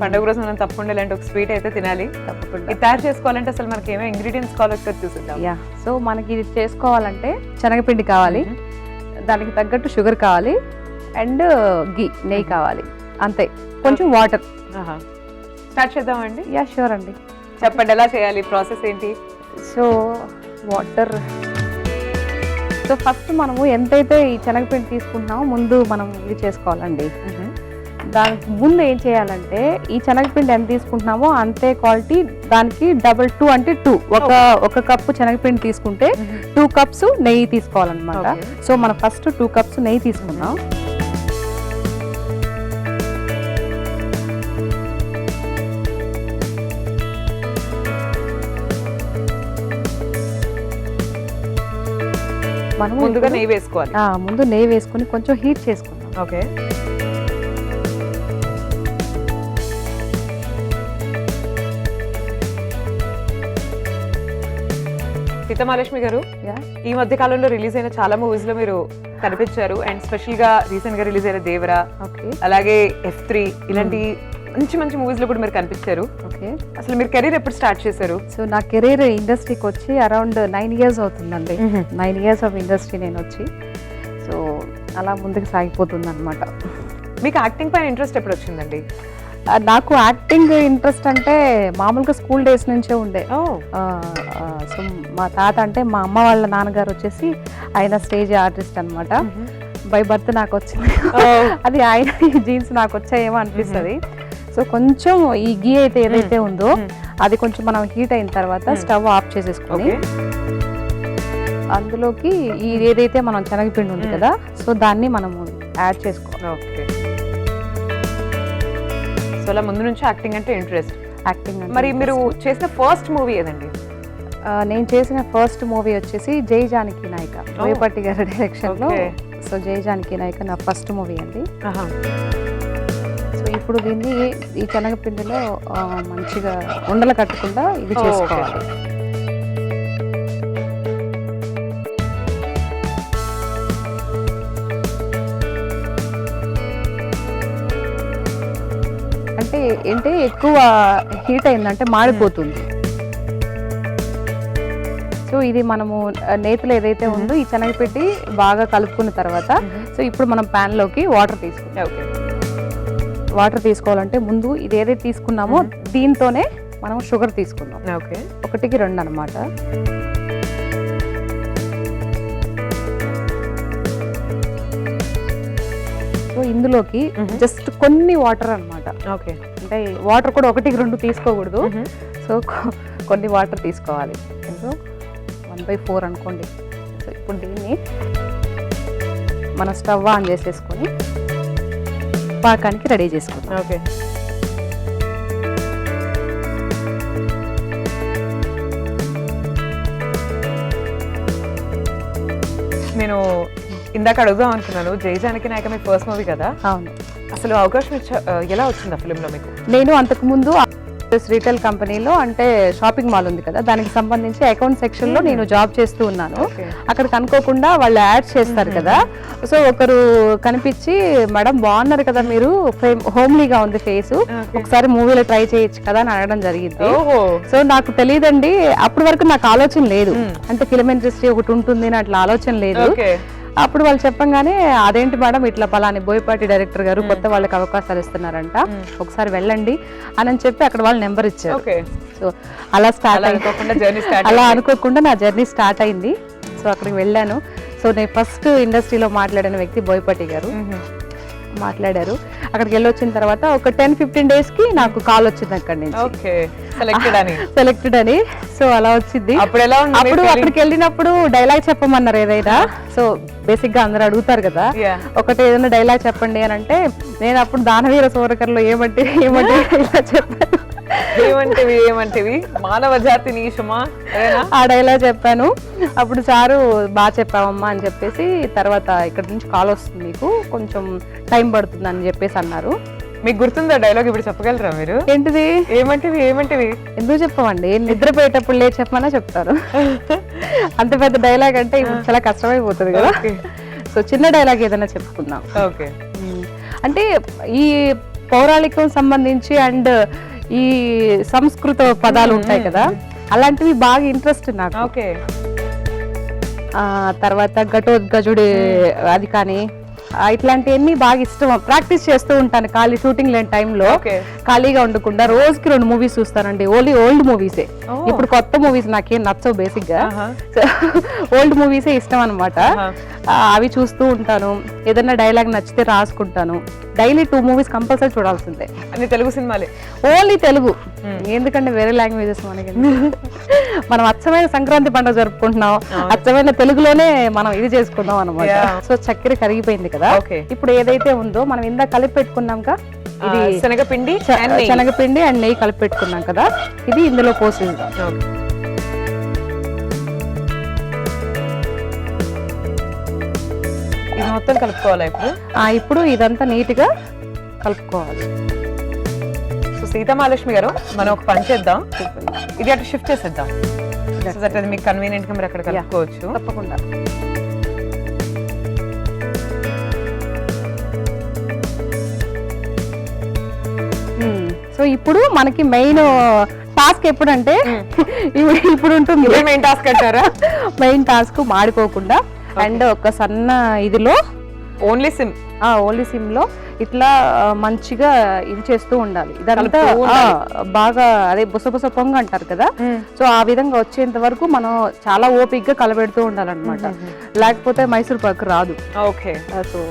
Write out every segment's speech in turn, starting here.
పండుగ రోజు మనం తప్పకుండా ఇలాంటి ఒక స్వీట్ అయితే తినాలి. తప్పకుండా. ఇది తయారు చేసుకోవాలంటే అసలు మనకి ఏమేమి ఇంగ్రీడియంట్స్ కావాలో ఒకసారి చూసిద్దాం. యా, సో మనకి ఇది చేసుకోవాలంటే శనగపిండి కావాలి, దానికి తగ్గట్టు షుగర్ కావాలి, అండ్ నెయ్యి కావాలి, అంతే. కొంచెం వాటర్. స్టార్ట్ చేద్దామండి. యా, షూర్ అండి. చెప్పండి ఎలా చేయాలి, ప్రాసెస్ ఏంటి? సో వాటర్, సో ఫస్ట్ మనము ఎంతైతే ఈ శనగపిండి తీసుకుంటున్నామో ముందు మనం ఇది చేసుకోవాలండి. దానికి ముందు ఏం చేయాలంటే ఈ శనగపిండి ఎంత తీసుకుంటున్నామో అంతే క్వాలిటీ దానికి డబుల్ 2 అంటే 2 ఒక కప్పు శనగపిండి తీసుకుంటే 2 కప్స్ నెయ్యి తీసుకోవాలన్నమాట. సో మనం ఫస్ట్ 2 కప్స్ నెయ్యి తీసుకున్నాం. మనం ముందుగా నెయ్యి వేసుకోవాలి. ముందు నెయ్యి వేసుకుని కొంచెం హీట్ చేసుకుందాం. ఓకే. సీతమహాలక్ష్మి గారు, ఈ మధ్య కాలంలో రిలీజ్ అయిన చాలా మూవీస్ లో మీరు కనిపించారు. అండ్ స్పెషల్ గా రీసెంట్ గా రిలీజ్ అయిన దేవరా, అలాగే F3 ఇలాంటి మంచి మంచి మూవీస్ లో కూడా మీరు కనిపించారు. ఓకే, అసలు మీరు కెరీర్ ఎప్పుడు స్టార్ట్ చేశారు? సో నా కెరీర్ ఇండస్ట్రీకి వచ్చి అరౌండ్ 9 years అవుతుందండి. 9 years ఆఫ్ ఇండస్ట్రీ నేను వచ్చి, సో అలా ముందుకు సాగిపోతుంది అనమాట. మీకు యాక్టింగ్ పైన ఇంట్రెస్ట్ ఎప్పుడు వచ్చిందండి? నాకు యాక్టింగ్ ఇంట్రెస్ట్ అంటే మామూలుగా స్కూల్ డేస్ నుంచే ఉండే. సో మా తాత అంటే మా అమ్మ వాళ్ళ నాన్నగారు వచ్చేసి ఆయన స్టేజ్ ఆర్టిస్ట్ అనమాట. బై బర్త్ నాకు వచ్చింది. అది ఆయన జీన్స్ నాకు వచ్చాయేమో అనిపిస్తుంది. సో కొంచెం ఈ గీ అయితే ఏదైతే ఉందో అది కొంచెం మనం హీట్ అయిన తర్వాత స్టవ్ ఆఫ్ చేసేసుకొని అందులోకి ఈ ఏదైతే మనం శనగపిండి ఉంది కదా, సో దాన్ని మనము యాడ్ చేసుకోవాలి. ఓకే. సో అలా ముందు నుంచి యాక్టింగ్ అంటే ఇంట్రెస్ట్. యాక్టింగ్ మరి మీరు చేసిన ఫస్ట్ మూవీ ఏదండి? నేను చేసిన ఫస్ట్ మూవీ వచ్చేసి జై జానకి నాయక, బోయపాటి గారి డైరెక్షన్ లో. సో జై జానకి నాయక నా ఫస్ట్ మూవీ అండి. సో ఇప్పుడు దీన్ని ఈ శనగపిండిలో మంచిగా ఉండలు కట్టకుండా ఇది చేసుకోవాలి. అంటే ఏంటి ఎక్కువ హీట్ అయిందంటే మాడిపోతుంది. సో ఇది మనము నేతిలో ఏదైతే ఉందో ఈ శనగపిండి బాగా కలుపుకున్న తర్వాత సో ఇప్పుడు మనం ప్యాన్ లోకి వాటర్ తీసుకుంటాం. ఓకే. వాటర్ తీసుకోవాలంటే ముందు ఇది ఏదైతే తీసుకున్నామో దీంతోనే మనం షుగర్ తీసుకుందాం. ఓకే. 1కి 2 అన్నమాట. సో ఇందులోకి జస్ట్ కొన్ని వాటర్ అన్నమాట. ఓకే. అంటే వాటర్ కూడా 1కి 2 తీసుకోకూడదు. సో కొన్ని వాటర్ తీసుకోవాలి. సో 1/4 అనుకోండి. సో ఇప్పుడు దీన్ని మన స్టవ్ ఆన్ చేసేసుకొని పాకానికి రెడీ చేసుకుందాం. ఓకే. నేను ఇందాక అడుగుదాం అనుకున్నాను, జై జానకి నాయక మీ ఫస్ట్ మూవీ కదా? అవును. అసలు అవకాశం ఎలా వచ్చింది ఆ ఫిల్మ్ లో మీకు? నేను అంతకుముందు రీటైల్ కంపెనీలో అంటే షాపింగ్ మాల్ ఉంది కదా, దానికి సంబంధించి అకౌంట్ సెక్షన్ లో నేను జాబ్ చేస్తూ ఉన్నాను. అక్కడ కనుక్కోకుండా వాళ్ళు యాడ్స్ చేస్తారు కదా, సో ఒకరు కనిపించి మేడం బాగున్నారు కదా మీరు, హోమ్లీగా ఉంది ఫేస్, ఒకసారి మూవీలో ట్రై చేయొచ్చు కదా అని అడగడం జరిగింది. సో నాకు తెలియదండి, అప్పటి వరకు నాకు ఆలోచన లేదు, అంటే ఫిల్మ్ ఇండస్ట్రీ ఒకటి ఉంటుంది అని అట్లా ఆలోచన లేదు. అప్పుడు వాళ్ళు చెప్పంగానే అదేంటి మేడం ఇట్లా పలాని బోయపాటి డైరెక్టర్ గారు కొత్త వాళ్ళకి అవకాశాలు ఇస్తున్నారంట, ఒకసారి వెళ్ళండి అని చెప్పి అక్కడ వాళ్ళు నెంబర్ ఇచ్చారు. సో అలా అలా అనుకోకుండా నా జర్నీ స్టార్ట్ అయింది. సో అక్కడికి వెళ్ళాను. సో నేను ఫస్ట్ ఇండస్ట్రీలో మాట్లాడిన వ్యక్తి బోయపాటి గారు మాట్లాడారు. అక్కడికి వెళ్ళొచ్చిన తర్వాత ఒక 10-15 days కి నాకు కాల్ వచ్చింది అక్కడి నుంచి, సెలెక్టెడ్ అని. సో అలా వచ్చింది. అప్పుడు అక్కడికి వెళ్ళినప్పుడు డైలాగ్ చెప్పమన్నారు ఏదైనా. సో బేసిక్ గా అందరూ అడుగుతారు కదా, ఒకటి ఏదైనా డైలాగ్ చెప్పండి అని అంటే నేను అప్పుడు దానవీర సూరకర్లో ఏమంటే ఇలా చెప్పాను. ఏమంటివి మానవ జాతి నీశమా ఆ డైలాగ్ చెప్పాను. అప్పుడు సారు బాగా చెప్పావమ్మా అని చెప్పేసి తర్వాత ఇక్కడ నుంచి కాల్ వస్తుంది మీకు, కొంచెం టైం పడుతుంది అని చెప్పేసి అన్నారు. మీకు గుర్తుందా డైలాగ్? ఇప్పుడు చెప్పగలరా మీరు? ఏంటిది? ఏమంటివి ఎందుకు చెప్పమండి, నిద్రపోయేటప్పుడు లే చెప్పమన్నా చెప్తారు. అంత పెద్ద డైలాగ్ అంటే ఇప్పుడు చాలా కష్టమైపోతుంది కదా. సో చిన్న డైలాగ్ ఏదైనా చెప్పుకుందాం. ఓకే. అంటే ఈ పౌరాణికం సంబంధించి అండ్ ఈ సంస్కృత పదాలు ఉంటాయి కదా, అలాంటివి బాగా ఇంట్రెస్ట్ నాకు. ఓకే. తర్వాత ఘటోద్గజుడి అది కానీ ఇట్లాంటివన్నీ బాగా ఇష్టం. ప్రాక్టీస్ చేస్తూ ఉంటాను ఖాళీ షూటింగ్ లేని టైంలో, ఖాళీగా ఉండకుండా రోజుకి 2 మూవీస్ చూస్తానండి. ఓన్లీ ఓల్డ్ మూవీసే. ఇప్పుడు కొత్త మూవీస్ నాకేం నచ్చవు బేసిక్ గా, ఓల్డ్ మూవీసే ఇష్టం అనమాట. అవి చూస్తూ ఉంటాను. ఏదైనా డైలాగ్ నచ్చితే రాసుకుంటాను. డైలీ 2 మూవీస్ కంపల్సరీ చూడాల్సిందే. అన్ని తెలుగు సినిమాలే? ఓన్లీ తెలుగు. ఎందుకంటే వేరే లాంగ్వేజెస్ మనకి మనం అచ్చమైన సంక్రాంతి పండుగ జరుపుకుంటున్నాం, అచ్చమైన తెలుగులోనే మనం ఇది చేసుకుందాం అనమాట. సో చక్కెర కరిగిపోయింది కదా, ఇప్పుడు ఏదైతే ఉందో మనం ఇందాక కలిపి పెట్టుకున్నాం కదా, ఇది శనగపిండి అండ్ నెయ్యి కలిపి పెట్టుకున్నాం కదా, ఇది ఇందులో పోసేద్దాం. ఇది మొత్తం కలుపుకోవాలి ఇప్పుడు. ఇప్పుడు ఇదంతా నీట్ గా కలుపుకోవాలి. సో సీతామహాలక్ష్మి గారు, మనం ఒక పని చేద్దాం, ఇది అటు షిఫ్ట్ చేసేద్దాం. అది మీకు కన్వీనియంట్ గా మీరు అక్కడ కలుపుకోవచ్చు. తప్పకుండా. సో ఇప్పుడు మనకి మెయిన్ టాస్క్ ఎప్పుడంటే ఇప్పుడు ఉంటుంది. మెయిన్ టాస్క్ అంటారా? మెయిన్ టాస్క్ మాడిపోకుండా అండ్ ఒక సన్న ఇదిలో ఓన్లీ సిమ్ లో ఇట్లా మంచిగా ఇది చేస్తూ ఉండాలి. ఇదంతా బాగా అదే బుసబుస పొంగ అంటారు కదా, సో ఆ విధంగా వచ్చేంత వరకు మనం చాలా ఓపిక్ గా కలబెడుతూ ఉండాలన్నమాట. లేకపోతే మైసూర్ పాక్ రాదు. ఓకే. సో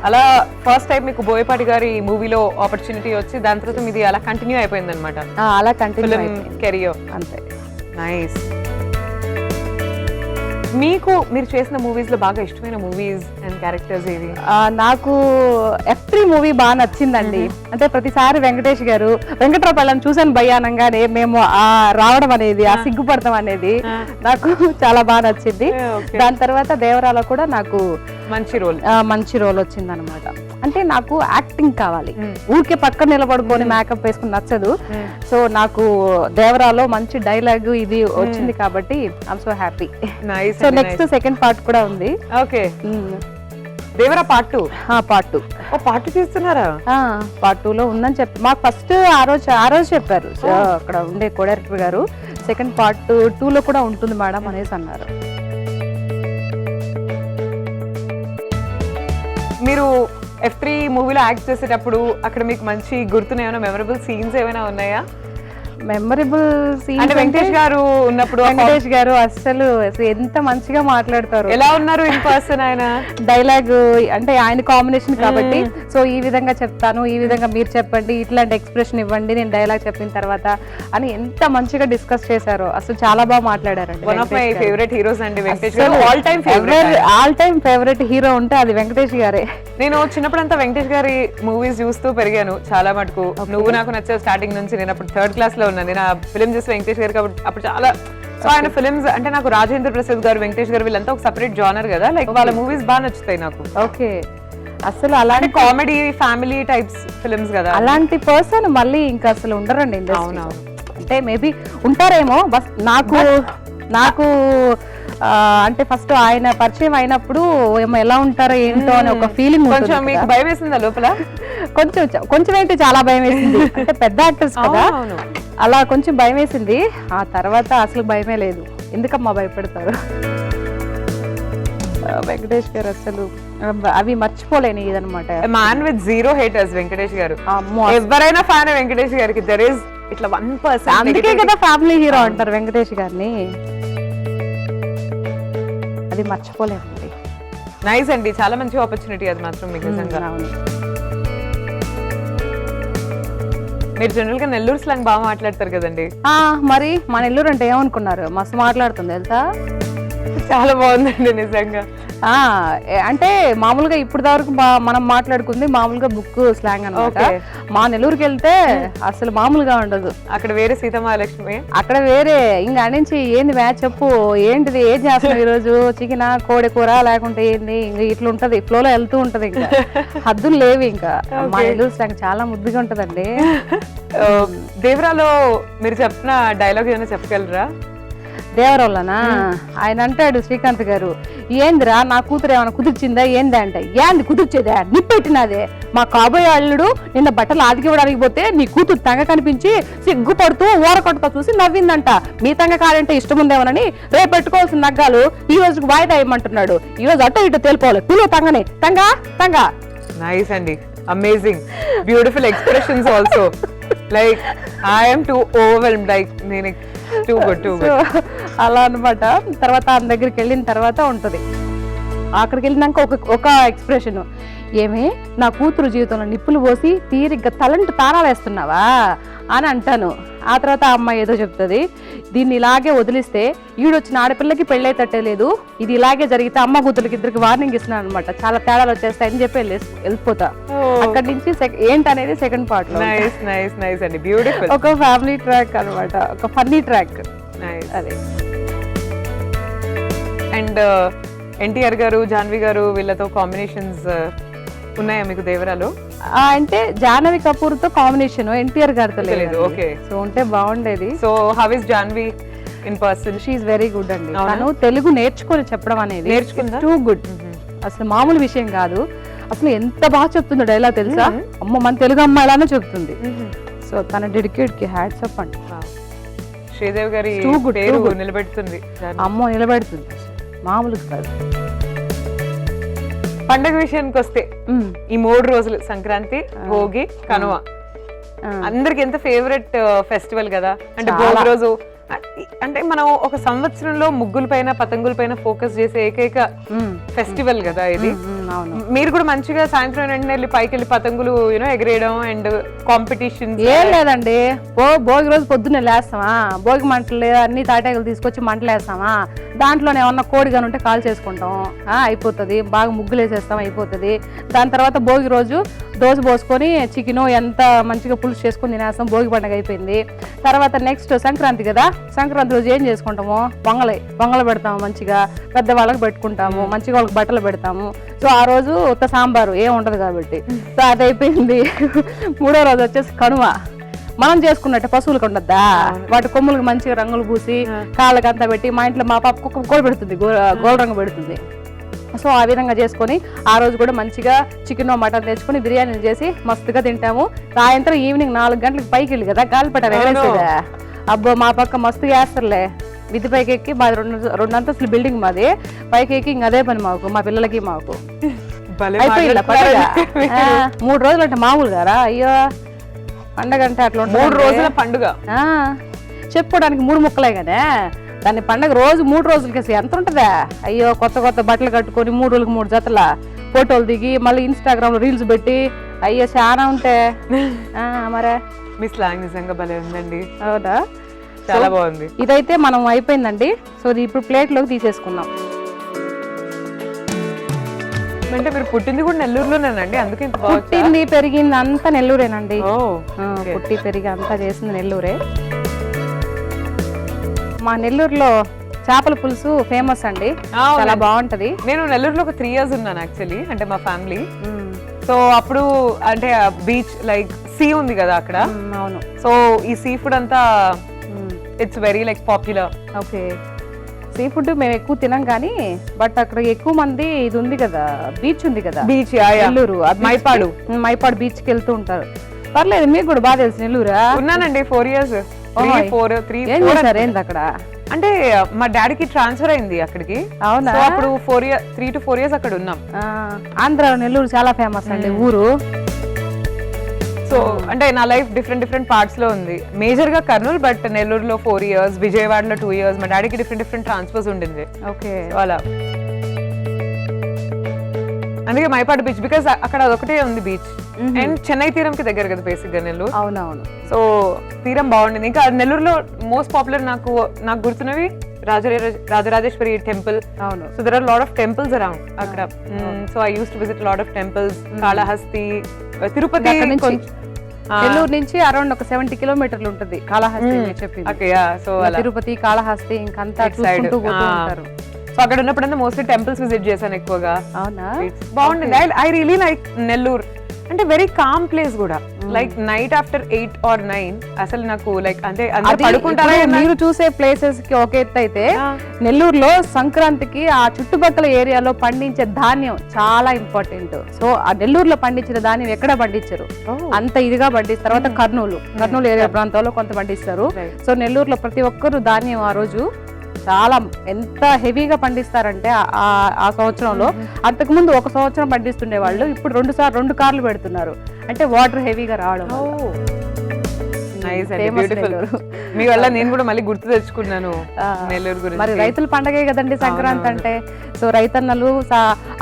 అలా ఫస్ట్ టైం మీకు బోయపాటి గారి మూవీలో ఆపర్చునిటీ వచ్చి దాని తర్వాత మీది అలా కంటిన్యూ అయిపోయింది అనమాట. అలా కంటిన్యూ కెరియర్. అంతే. నైస్. మీకు మీరు చేసిన మూవీస్ లో బాగా ఇష్టమైన మూవీస్ అండ్ క్యారెక్టర్స్ ఏవి? నాకు F3 మూవీ బాగా నచ్చిందండి. అంటే ప్రతిసారి వెంకటేష్ గారు వెంకట్రావు చూసాను భయానంగానే మేము రావడం అనేది, ఆ సిగ్గుపడతాం అనేది నాకు చాలా బాగా నచ్చింది. దాని తర్వాత దేవరాలో కూడా నాకు మంచి రోల్ వచ్చింది అనమాట. అంటే నాకు యాక్టింగ్ కావాలి, ఊరికే పక్కన నిలబడుకొని మేకప్ వేసుకుని నచ్చదు. సో నాకు దేవరాలో మంచి డైలాగ్ ఇది వచ్చింది కాబట్టి I'm so happy. So next second part కూడా ఉంది. Okay. Devara part 2. Part 2. Part 2 తీస్తున్నారా? పార్ట్ 2 లో ఉందని చెప్పి మాకు ఫస్ట్ ఆ రోజు చెప్పారు అక్కడ ఉండే కో డైరెక్టర్ గారు. సెకండ్ పార్ట్ 2 లో కూడా ఉంటుంది మేడం అనేసి అన్నారు. మీరు F3 మూవీలో యాక్ట్ చేసేటప్పుడు అక్కడ మీకు మంచి గుర్తున్న ఏమైనా మెమరబుల్ సీన్స్ ఏమైనా ఉన్నాయా? మెమరబుల్ సీన్ అంటే వెంకటేష్ గారు ఉన్నప్పుడు, వెంకటేష్ గారు అసలు ఎంత మంచిగా మాట్లాడతారు. ఎలా ఉన్నారు ఇన్ పర్సన్? ఆయన డైలాగ్ అంటే ఆయన కాంబినేషన్ కాబట్టి, సో ఈ విధంగా చెప్తాను, ఈ విధంగా మీరు చెప్పండి, ఇట్లాంటి ఎక్స్ప్రెషన్ ఇవ్వండి నేను డైలాగ్ చెప్పిన తర్వాత అని ఎంత మంచిగా డిస్కస్ చేశారో. అసలు చాలా బాగా మాట్లాడారండి. One of my favourite heroes అండి వెంకటేష్ గారు. ఆల్ టైమ్ ఫేవరెట్ హీరో ఉంటే అది వెంకటేష్ గారే. నేను చిన్నప్పుడంతా వెంకటేష్ గారి మూవీస్ చూస్తూ పెరిగాను చాలా మటుకు. నువ్వు నాకు నచ్చే స్టార్టింగ్ నుంచి. నేను అప్పుడు 3rd క్లాస్ లో ఉన్నాను. నేను ఆ ఫిలిం చేసి వెంకటేష్ గారు కాబట్టి అప్పుడు చాలా. సో ఆయన ఫిలిమ్స్ అంటే నాకు రాజేంద్ర ప్రసాద్ గారు, వెంకటేష్ గారు వీళ్ళంతా ఒక సెపరేట్ జానర్ కదా, లైక్ వాళ్ళ మూవీస్ బాగా నచ్చుతాయి నాకు. ఓకే. అసలు అలాంటి కామెడీ ఫ్యామిలీ టైప్స్ ఫిలిమ్స్ కదా, అలాంటి పర్సన్ మళ్ళీ ఇంకా అసలు ఉండరండి ఇండస్ట్రీలో. అంటే మేబీ ఉంటారేమో, బస్ నాకు అంటే ఫస్ట్ ఆయన పరిచయం అయినప్పుడు ఏమో ఎలా ఉంటారో ఏంటో అని ఒక ఫీలింగ్. కొంచెం మీకు భయం వేసిందా లోపల? కొంచెం ఏంటి చాలా భయం వేసింది. అంటే పెద్ద యాక్టర్స్ కదా, అలా కొంచెం భయం వేసింది. ఆ తర్వాత అసలు భయమే లేదు. ఎందుకమ్మా భయపెడతారు? వెంకటేష్ గారు అసలు అవి మర్చిపోలేని ఇదనమాట. మ్యాన్ విత్ 0 haters వెంకటేష్ గారు. ఎవరైనా ఫ్యాన్ వెంకటేష్ గారికి. దెర్ ఇస్ ఇట్లా 1%. అందుకే కదా ఫ్యామిలీ హీరో అంటారు వెంకటేష్ గారిని. అది మర్చిపోలేమండి. నైస్ అండి, చాలా మంచి ఆపర్చునిటీ అది మాత్రం మీకు నిజంగా. మీరు జనరల్ గా నెల్లూరు స్లాంగ్ బాగా మాట్లాడతారు కదండి. మరి మా నెల్లూరు అంటే ఏమనుకున్నారు, మస్తు మాట్లాడుతుంది తెలుసా. చాలా బాగుందండి నిజంగా. అంటే మామూలుగా ఇప్పుడు వరకు మనం మాట్లాడుకుంది మామూలుగా బుక్ స్లాంగ్ అన్నమాట. మా నెల్లూరుకి వెళ్తే అసలు మామూలుగా ఉండదు. అక్కడ వేరే సీతామహాలక్ష్మి, అక్కడ వేరే. ఇంకా నుంచి ఏంది మ్యాచ్ చెప్పు, ఏంటిది ఏం చేస్తున్నావు ఈ రోజు, చికెన్ కోడి కూర లేకుంటే ఏంది, ఇంకా ఇట్లా ఉంటది, ఫ్లోలో వెళ్తూ ఉంటది. ఇంకా హద్దులు లేవు. ఇంకా మా నెల్లూరు స్లాంగ్ చాలా ముద్దుగా ఉంటదండి. దేవరాలో మీరు చెప్పిన డైలాగ్ ఏమైనా చెప్పగలరా? దేవరవల్లనా ఆయన అంటాడు శ్రీకాంత్ గారు, ఏందిరా నా కూతురు ఏమైనా కుదిర్చిందా ఏంది అంటే, ఏంది కుదిర్చేదా నిప్పెట్టినదే, మా కాబోయే అల్లుడు నిన్న బట్టలు ఆదికివ్వడానికి పోతే నీ కూతురు తంగ కనిపించి సిగ్గుపడుతూ ఊరకొట్టతో చూసి నవ్విందంట. మీ తంగ కాడంటే ఇష్టం ఉందేమోనని రేపు పెట్టుకోవాల్సిన నగ్గాలు ఈ రోజుకి వాయిదా ఇవ్వమంటున్నాడు. ఈ రోజు అటో ఇటో తేలిపోవాలి, పిలువ తంగని తంగా తంగా. నైస్ అండి, amazing, beautiful expressions also. Like I'm two overwhelmed, like నేను టూ గుడ్. అలా అనమాట. తర్వాత ఆయన దగ్గరికి వెళ్ళిన తర్వాత ఉంటది, అక్కడికి వెళ్ళినాక ఒక ఎక్స్ప్రెషన్, ఏమి నా కూతురు జీవితంలో నిప్పులు పోసి తీరిగ్గా తలంటు తారాలు వేస్తున్నావా అని అంటాను. ఆ తర్వాత ఆ అమ్మాయి ఏదో చెప్తుంది, దీన్ని ఇలాగే వదిలిస్తే ఈడొచ్చిన ఆడపిల్లకి పెళ్ళైతట్టే లేదు, ఇది ఇలాగే జరిగితే అమ్మ కూతురికి ఇద్దరికి వార్నింగ్ ఇస్తున్నాను అనమాట, చాలా తేడాలు వచ్చేస్తాయని చెప్పి వెళ్ళిపోతా. అక్కడి నుంచి ఏంటనేది సెకండ్ పార్ట్ లో. నైస్ నైస్ నైస్ అండి, బ్యూటిఫుల్. ఒక ఫ్యామిలీ ట్రాక్ అనమాట, ఒక ఫన్నీ ట్రాక్. అదే. అండ్ ఎన్టీఆర్ గారు, జాన్వి గారు వీళ్ళతో కాంబినేషన్స్ ఉన్నాయా మీకు దేవరాలో? అంటే జాహ్నవి కపూర్ తో కాంబినేషన్ ఎన్టీఆర్ గారితో లేదు. ఓకే, సో ఉంటే బాగుండేది. So how is Janhvi in person? She is very good అండి. తను తెలుగు నేర్చుకొని చెప్పడం అనేది నేర్చుకుందా? Too good. అసలు మామూలు విషయం కాదు. అసలు ఎంత బాగా చెప్తుందో డైలాగ్ తెలుసా, అమ్మ మన తెలుగు అమ్మాయిలానే చెప్తుంది. సో తన డెడికేట్ కి హ్యాట్స్ అప్ అండి. శ్రీదేవి గారి పేరు నిలబెడుతుంది, అమ్మో నిలబెడుతుంది, మామూలుగా కాదు. పండగ విషయానికి వస్తే ఈ 3 రోజులు సంక్రాంతి, భోగి, కనుమ అందరికి ఎంత ఫేవరెట్ ఫెస్టివల్ కదా. అంటే భోగి రోజు అంటే మనం ఒక సంవత్సరంలో ముగ్గుల పైన పతంగుల పైన ఫోకస్ చేసే ఏకైక ఫెస్టివల్ కదా ఇది. మీరు కూడా మంచిగా సాయంత్రం వెంటనే వెళ్ళి పైకి వెళ్ళి పతంగులు ఎగరేయడం అండ్ కాంపిటీషన్? ఏం లేదండి, భోగి రోజు పొద్దున్నే లేస్తామా, భోగి మంటలు అన్ని తాటాకులు తీసుకొచ్చి మంటలు వేస్తామా, దాంట్లోనే ఏమన్నా కోడిగాని ఉంటే కాల్ చేసుకుంటాం, అయిపోతుంది. బాగా ముగ్గులు వేసేస్తాం, అయిపోతుంది. దాని తర్వాత భోగి రోజు దోశ పోసుకొని చికెన్ ఎంత మంచిగా పులుసు చేసుకొని తినేస్తాం, భోగి పండుగ అయిపోయింది. తర్వాత నెక్స్ట్ సంక్రాంతి కదా, సంక్రాంతి రోజు ఏం చేసుకుంటాము, పొంగలు పెడతాము, మంచిగా పెద్దవాళ్ళకి పెట్టుకుంటాము, మంచిగా వాళ్ళకి బట్టలు పెడతాము. సో ఆ రోజు ఉత్త సాంబారు ఏం ఉండదు కాబట్టి. సో అది అయిపోయింది. 3వ రోజు వచ్చేసి కనుమ. మనం చేసుకున్నట్టే పశువులకు ఉండద్దా, వాటి కొమ్ములకు మంచిగా రంగులు పూసి కాళ్ళకి అంతా పెట్టి, మా ఇంట్లో మా పాప కుక్క కూడా పెడుతుంది, గోల్డ్ రంగు పెడుతుంది. సో ఆ విధంగా చేసుకొని ఆ రోజు కూడా మంచిగా చికెన్ మటన్ తెచ్చుకొని బిర్యానీలు చేసి మస్తుగా తింటాము. సాయంత్రం ఈవినింగ్ 4 గంటలకు పైకి వెళ్ళి కదా గాలిపట ఎగరేసేదా, అబ్బో మా పక్క మస్తుగా వేస్తారులే. మిద్ది పైకి ఎక్కి మాది 2 అంతస్తుల బిల్డింగ్ మాది, పైకి ఎక్కి ఇంక అదే పని మాకు, మా పిల్లలకి మాకు. అయిపోయింది 3 రోజులు అంటే మామూలు గారా, అయ్యో పండగ అంటే అట్లా 3 రోజుల పండుగ చెప్పుకోవడానికి 3 ముక్కలే కదా, దాన్ని పండగ రోజు 3 రోజులకేసి ఎంత ఉంటుందా. అయ్యో కొత్త బట్టలు కట్టుకొని 3 రోజులకు 3 జతల ఫోటోలు దిగి మళ్ళీ ఇన్స్టాగ్రామ్ లో రీల్స్ పెట్టి, అయ్యో చాలా ఉంటే మరే. మీ స్లాంగ్ నిజంగా భలే ఉందండి. అవునా, చాలా బాగుంది. ఇదైతే మనం అయిపోయిందండి. సో ఇప్పుడు ప్లేట్ లోకి తీసేసుకుందాం. అంటే మీరు పుట్టింది కూడా నెల్లూరులోనేనండి, అందుకే పుట్టింది పెరిగింది అంతా నెల్లూరేనండి. పుట్టి పెరిగి అంతా చేసింది నెల్లూరే. మా నెల్లూరులో చేపల పులుసు ఫేమస్ అండి, చాలా బాగుంటది. నేను నెల్లూరులో ఒక 3 years ఉన్నాను యాక్చువల్లీ, అంటే మా ఫ్యామిలీ. సో అప్పుడు అంటే బీచ్ లైక్ సీ ఉంది కదా అక్కడ. అవును. సో ఈ సీ ఫుడ్ అంతా it's very like popular. Okay, sea food మేము ఎక్కువ తినం కానీ, బట్ అక్కడ ఎక్కువ మంది ఇది ఉంది కదా, బీచ్ ఉంది కదా, బీచ్ నెల్లూరు మైపాడు బీచ్ కి వెళ్తూ ఉంటారు. పర్లేదు, మీకు కూడా బాగా తెలుసు నెల్లూరా? ఉన్నానండి 4 years. ఏంది అక్కడ అంటే మా డాడీకి ట్రాన్స్ఫర్ అయింది అక్కడికి. అవునా, అప్పుడు 3 to 4 years అక్కడ ఉన్నాం. ఆంధ్రాలో నెల్లూరు చాలా ఫేమస్ అండి ఊరు. సో అంటే నా లైఫ్ డిఫరెంట్ పార్ట్స్ లో ఉంది. మేజర్ గా కర్నూలు, బట్ నెల్లూరులో 4 years, విజయవాడలో 2 years. మా డాడీకి డిఫరెంట్ ట్రాన్స్ఫర్స్ ఉండింది. ఓకే, అలా అందుకే మైపాడు బీచ్, బికాస్ అక్కడ అదొకటే ఉంది బీచ్. అండ్ చెన్నై తీరంకి దగ్గర కదా బేసిక్ గా నెల్లూరు. అవునవును. సో తీరం బాగుండింది. ఇంకా నెల్లూరులో మోస్ట్ పాపులర్ నాకు గుర్తున్నవి రాజరాజేశ్వరి టెంపుల్. అవును. So there are lot of temples around అక్కడ. So I use to visit lot of temples. Kalahasti, Tirupati. Nellore నుంచి అరౌండ్ ఒక 70 kilometers ఉంటుంది కాళహస్తి చెప్పింది. సో తిరుపతి, కాళహస్తి ఇంకంతా చూసుకుంటూ పోతూ ఉంటారు. సో అక్కడ ఉన్నప్పుడన్నా మోస్ట్లీ టెంపుల్స్ విజిట్ చేశాను ఎక్కువగా. అవునా, బాగుంటుంది. I really like Nellore. అంటే వెరీ కామ్ ప్లేస్ కూడా, లైక్ నైట్ ఆఫ్టర్ 8 or 9 అసలు నాకు లైక్ అంటే అందరూ పడుకుంటారా ఇప్పుడు మీరు చూసే ప్లేసెస్ కి ఒక ఎత్తు అయితే, నెల్లూరులో సంక్రాంతికి ఆ చుట్టుపక్కల ఏరియాలో పండించే ధాన్యం చాలా ఇంపార్టెంట్. సో ఆ నెల్లూరులో పండించిన ధాన్యం ఎక్కడ పండించరు, అంత ఇదిగా పండిస్తారు. తర్వాత కర్నూలు ఏరియా ప్రాంతాల్లో కొంత పండిస్తారు. సో నెల్లూరులో ప్రతి ఒక్కరు ధాన్యం ఆ రోజు చాలా ఎంత హెవీగా పండిస్తారంటే ఆ సంవత్సరంలో, అంతకు ముందు ఒక సంవత్సరం పండిస్తుండే వాళ్ళు ఇప్పుడు 2 కార్లు పెడుతున్నారు. అంటే వాటర్ హెవీగా రావడం. మీ వల్ల నేను కూడా మళ్ళీ గుర్తు తెచ్చుకున్నాను నెల్లూరు గురించి. మరి రైతుల పండగే కదండి సంక్రాంతి అంటే. సో రైతన్నలు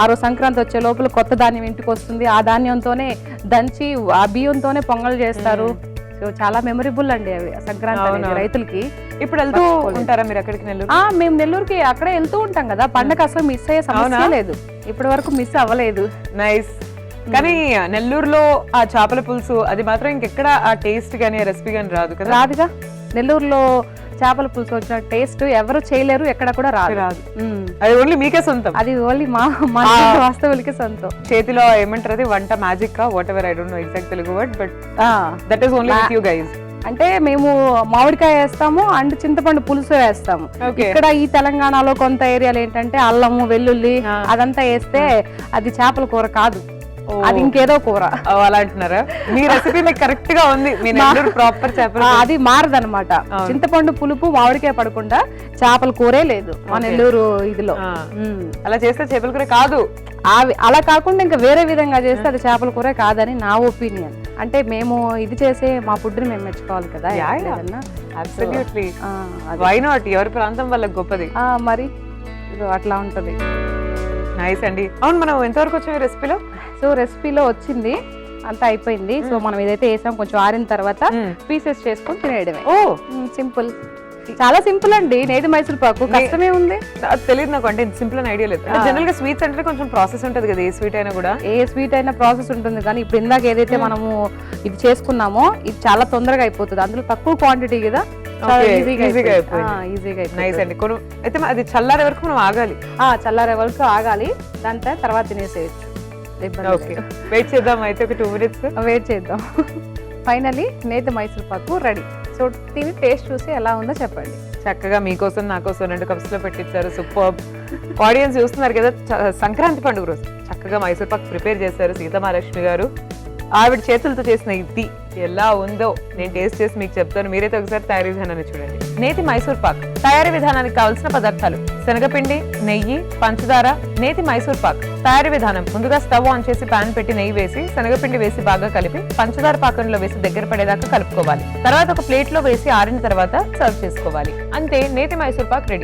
ఆ రోజు సంక్రాంతి వచ్చే లోపల కొత్త ధాన్యం ఇంటికి వస్తుంది. ఆ ధాన్యంతోనే దంచి ఆ బియ్యంతోనే పొంగల్ చేస్తారు. సో చాలా మెమరబుల్ అండి అవి సంక్రాంతి అనేది రైతులకి. ఇప్పుడు వెళ్తూ ఉంటారా మీరు అక్కడికి నెల్లూరు? మేము నెల్లూరుకి అక్కడే వెళ్తూ ఉంటాం కదా, పండగ అసలు మిస్ అయ్యే సమస్య లేదు, ఇప్పటి వరకు మిస్ అవ్వలేదు. నైస్. కానీ నెల్లూరులో ఆ చేపల పులుసు అది మాత్రం ఇంకెక్కడ ఆ టేస్ట్ గానీ రెసిపీ గానీ రాదు కదా. రాదుగా, నెల్లూరులో చేపల పులుసు వచ్చిన టేస్ట్ ఎవరు చేయలేరు, ఎక్కడ కూడా రాదు. అది ఓన్లీ మీకే సొంతం, అది ఓన్లీ మా వాస్తవులకే సొంతం. చేతిలో ఏమంటారు అది వంట magic what ever, I don't know exact Telugu word, but that is only with you guys. అంటే మేము మామిడికాయ వేస్తాము అండ్ చింతపండు పులుసు వేస్తాము. ఇక్కడ ఈ తెలంగాణలో కొంత ఏరియాలు ఏంటంటే అల్లము వెల్లుల్లి అదంతా వేస్తే అది చేపల కూర కాదు, అది ఇంకేదో కూర. అలా అంటున్నారా? మీ రెసిపీ మీకు కరెక్ట్ గా ఉంది, ప్రాపర్ చేపల అది మారదనమాట. చింతపండు పులుపు మామిడికాయ పడకుండా చేపల కూరే లేదు మా నెల్లూరు ఇదిలో. అలా చేస్తే చేపల కూర కాదు. అలా కాకుండా ఇంకా వేరే విధంగా చేస్తే అది చేపల కూర కాదని నా ఒపీనియన్. అంటే మేము ఇది చేసే మా ఫుడ్ ని మేము మెచ్చుకోవాలి కదా. Absolutely, why not? ఎవరి ప్రాంతం వాళ్ళకి గొప్పది. మరి అట్లా ఉంటది. నైస్ అండి. అవును, మనం ఎంతవరకు వచ్చాం ఈ రెసిపీలో? సో రెసిపీలో వచ్చింది అంతా అయిపోయింది. సో మనం ఏదైతే వేసాం కొంచెం ఆరిన తర్వాత పీసెస్ చేసుకొని తినేయడమే. ఓ సింపుల్, చాలా సింపుల్ అండి. నేతి మైసూర్ పాకు కష్టమే ఉంది, తెలియదు నాకు. అంటే సింపుల్ అని ఐడియా లేదు. జనరల్ గా స్వీట్స్ అంటే కొంచెం ప్రాసెస్ ఉంటది కదా, ఏ స్వీట్ అయినా కూడా. ఏ స్వీట్ అయినా ప్రాసెస్ ఉంటుంది, కానీ ఇప్పుడు ఇందాక ఏదైతే మనము ఇది చేసుకున్నామో ఇది చాలా తొందరగా అయిపోతుంది. అందులో తక్కువ క్వాంటిటీ కదా, ఈజీగా అయిపోయింది. నైస్ అండి. అయితే అది చల్లారే వరకు మనం ఆగాలి. చల్లారే వరకు ఆగాలి, దాని తర్వాత తినేసేయచ్చు. వెయిట్ చేద్దాం అయితే ఒక 2 minutes వెయిట్ చేద్దాం. ఫైనలీ నేతి మైసూర్ పాకు రెడీ. సో తిని టేస్ట్ చూసి ఎలా ఉందో చెప్పండి. చక్కగా మీకోసం నాకోసం 2 cups లో పెట్టించారు. సూపర్. ఆడియన్స్ చూస్తున్నారు కదా, సంక్రాంతి పండుగ రోజు చక్కగా మైసూర్ పాక్ ప్రిపేర్ చేశారు సీతమహాలక్ష్మి గారు. ఆవిడ చేతులతో చేసిన ఇది ఎలా ఉందో నేను టేస్ట్ చేసి మీకు చెప్తాను. మీరైతే ఒకసారి తయారీ విధానాన్ని చూడండి. నేతి మైసూర్ పాక్ తయారీ విధానానికి కావాల్సిన పదార్థాలు: శనగపిండి, నెయ్యి, పంచదార, నేతి మైసూర్ పాక్. తయారీ విధానం: ముందుగా స్టవ్ ఆన్ చేసి పాన్ పెట్టి నెయ్యి వేసి శనగపిండి వేసి బాగా కలిపి పంచదార పాకంలో వేసి దగ్గర పడేదాకా కలుపుకోవాలి. తర్వాత ఒక ప్లేట్ లో వేసి ఆరిన తర్వాత సర్వ్ చేసుకోవాలి. అంతే, నేతి మైసూర్ పాక్ రెడీ.